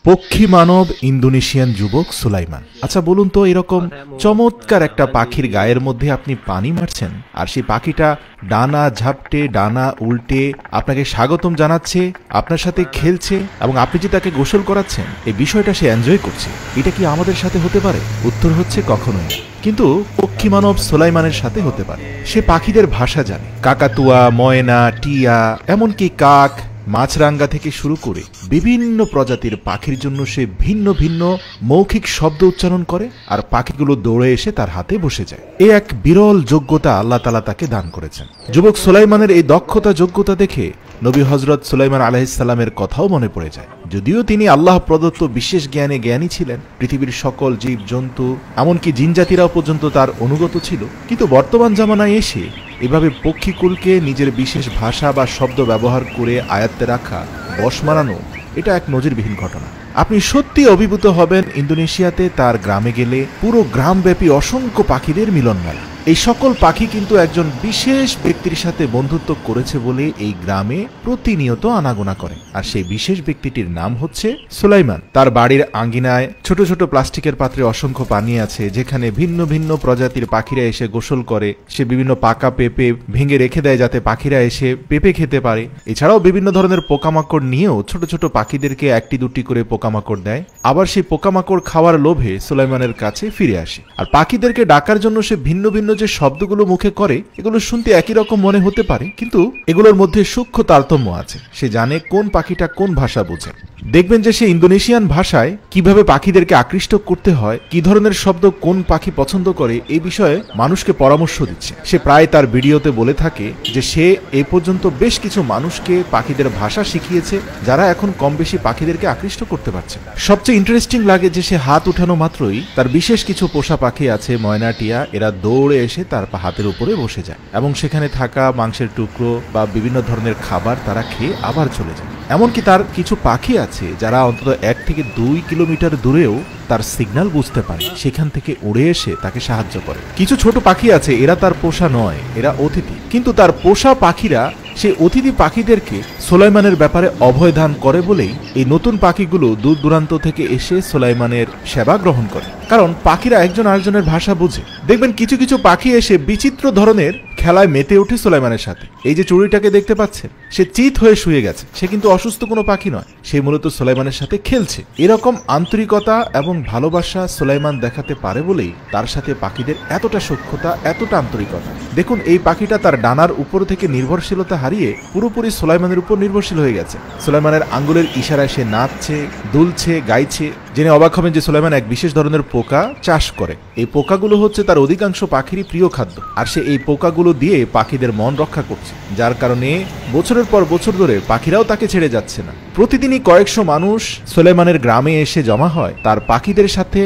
পক্ষী মানব ইন্দোনেশিয়ান যুবক সুলাইমান। আচ্ছা বলুন তো, এরকম চমৎকার একটা পাখির গায়ের মধ্যে আপনি পানি মারছেন, আর সেই পাখিটা ডানা ঝাপটে ডানা উল্টে আপনাকে স্বাগতম জানাচ্ছে, আপনার সাথে খেলছে, এবং আপনি যে তাকে গোসল করাচ্ছেন, এই বিষয়টা সে এনজয় করছে। এটা কি আমাদের সাথে হতে পারে? উত্তর হচ্ছে কখনোই না। কিন্তু পক্ষী মানব সুলাইমানের সাথে হতে পারে। সে পাখিদের ভাষা জানে, কাকাতুয়া, ময়না, টিয়া, এমনকি কাক, মাছরাঙ্গা থেকে শুরু করে বিভিন্ন প্রজাতির পাখির জন্য সে ভিন্ন ভিন্ন মৌখিক শব্দ উচ্চারণ করে, আর পাখিগুলো দৌড়ে এসে তার হাতে বসে যায়। এ এক বিরল যোগ্যতা আল্লাহ তাআলা তাকে দান করেছেন। যুবক সুলাইমানের এই দক্ষতা যোগ্যতা দেখে নবী হযরত সুলাইমান আলাইহিস সালামের কথাও মনে পড়ে যায়। যদিও তিনি আল্লাহ প্রদত্ত বিশেষ জ্ঞানে জ্ঞানী ছিলেন, পৃথিবীর সকল জীব জন্তু এমনকি জিনজাতিরাও পর্যন্ত তার অনুগত ছিল, কিন্তু বর্তমান জামানায় এসে এভাবে পক্ষীকুলকে নিজের বিশেষ ভাষা বা শব্দ ব্যবহার করে আয়ত্তে রাখা, বশ মানানো, এটা এক নজিরবিহীন ঘটনা। আপনি সত্যি অভিভূত হবেন ইন্দোনেশিয়াতে তার গ্রামে গেলে। পুরো গ্রামব্যাপী অসংখ্য পাখিদের মিলন মেলা। এই সকল পাখি কিন্তু একজন বিশেষ ব্যক্তির সাথে বন্ধুত্ব করেছে বলে এই গ্রামে প্রতিনিয়ত আনাগোনা করে, আর সেই বিশেষ ব্যক্তিটির নাম হচ্ছে সুলাইমান। তার বাড়ির আঙ্গিনায় ছোট ছোট প্লাস্টিকের পাত্রে অসংখ্য পানি আছে, যেখানে ভিন্ন ভিন্ন প্রজাতির পাখিরা এসে গোসল করে। সে বিভিন্ন পাকা পেঁপে ভেঙে রেখে দেয় যাতে পাখিরা এসে পেঁপে খেতে পারে। এছাড়াও বিভিন্ন ধরনের পোকামাকড় নিয়েও ছোট ছোট পাখিদেরকে একটি দুটি করে পোকামাকড় দেয়। আবার সেই পোকামাকড় খাওয়ার লোভে সুলাইমানের কাছে ফিরে আসে। আর পাখিদেরকে ডাকার জন্য সে ভিন্ন ভিন্ন যে শব্দগুলো মুখে করে, এগুলো শুনতে একই রকম মনে হতে পারে, কিন্তু এগুলোর মধ্যে সূক্ষ্ম তারতম্য আছে। সে জানে কোন পাখিটা কোন ভাষা বোঝে। দেখবেন যে সে ইন্দোনেশিয়ান ভাষায় কিভাবে পাখিদেরকে আকৃষ্ট করতে হয়, কি ধরনের শব্দ কোন পাখি পছন্দ করে, এই বিষয়ে মানুষকে পরামর্শ দিচ্ছে। সে প্রায় তার ভিডিওতে বলে থাকে যে সে এই পর্যন্ত বেশ কিছু মানুষকে পাখিদের ভাষা শিখিয়েছে, যারা এখন কম বেশি পাখিদেরকে আকৃষ্ট করতে পারছে। সবচেয়ে ইন্টারেস্টিং লাগে যে সে হাত উঠানো মাত্রই তার বিশেষ কিছু পোষা পাখি আছে, ময়না, টিয়া, এরা দৌড়ে এসে তার হাতের উপরে বসে যায়, এবং সেখানে থাকা মাংসের টুকরো বা বিভিন্ন ধরনের খাবার তারা খেয়ে আবার চলে যায়। এমনকি তার কিছু পাখি আছে যারা অন্তত 1 থেকে 2 কিলোমিটার দূরেও তার সিগন্যাল বুঝতে পারে, সেখান থেকে উড়ে এসে তাকে সাহায্য করে। কিছু ছোট পাখি আছে, এরা তার পোষা নয়, এরা অতিথি, কিন্তু তার পোষা পাখিরা সেই অতিথি পাখিদেরকে সুলাইমানের ব্যাপারে অভয় দান করে বলেই এই নতুন পাখিগুলো দূর দূরান্ত থেকে এসে সুলাইমানের সেবা গ্রহণ করে, কারণ পাখিরা একজন আরেকজনের ভাষা বুঝে। দেখবেন কিছু কিছু পাখি এসে বিচিত্র ধরনের খেলায় মেতে ওঠে সুলাইমানের সাথে। এই যে চড়ুইটাকে দেখতে পাচ্ছেন, সে চিত হয়ে শুয়ে গেছে, সে কিন্তু অসুস্থ কোনো পাখি নয়, সে মূলত সুলাইমানের সাথে খেলছে। এরকম আন্তরিকতা এবং ভালোবাসা সুলাইমান দেখাতে পারে বলেই তার সাথে পাখিদের এতটা সখ্যতা, এতটা আন্তরিকতা। দেখুন, এই পাখিটা তার ডানার উপর থেকে নির্ভরশীলতা হারিয়ে পুরোপুরি সুলাইমানের উপর নির্ভরশীল হয়ে গেছে। সুলাইমানের আঙ্গুলের ইশারায় সে নাচছে, দুলছে, গাইছে। জেনে অবাক হবেন যে সুলাইমান এক বিশেষ ধরনের পোকা চাষ করে। এই পোকাগুলো হচ্ছে তার অধিকাংশ পাখিরই প্রিয় খাদ্য, আর সে এই পোকাগুলো দিয়ে পাখিদের মন রক্ষা করছে, যার কারণে বছরের পর বছর ধরে পাখিরাও তাকে ছেড়ে যাচ্ছে না। প্রতিদিনই কয়েকশো মানুষ সুলাইমানের গ্রামে এসে জমা হয় তার পাখিদের সাথে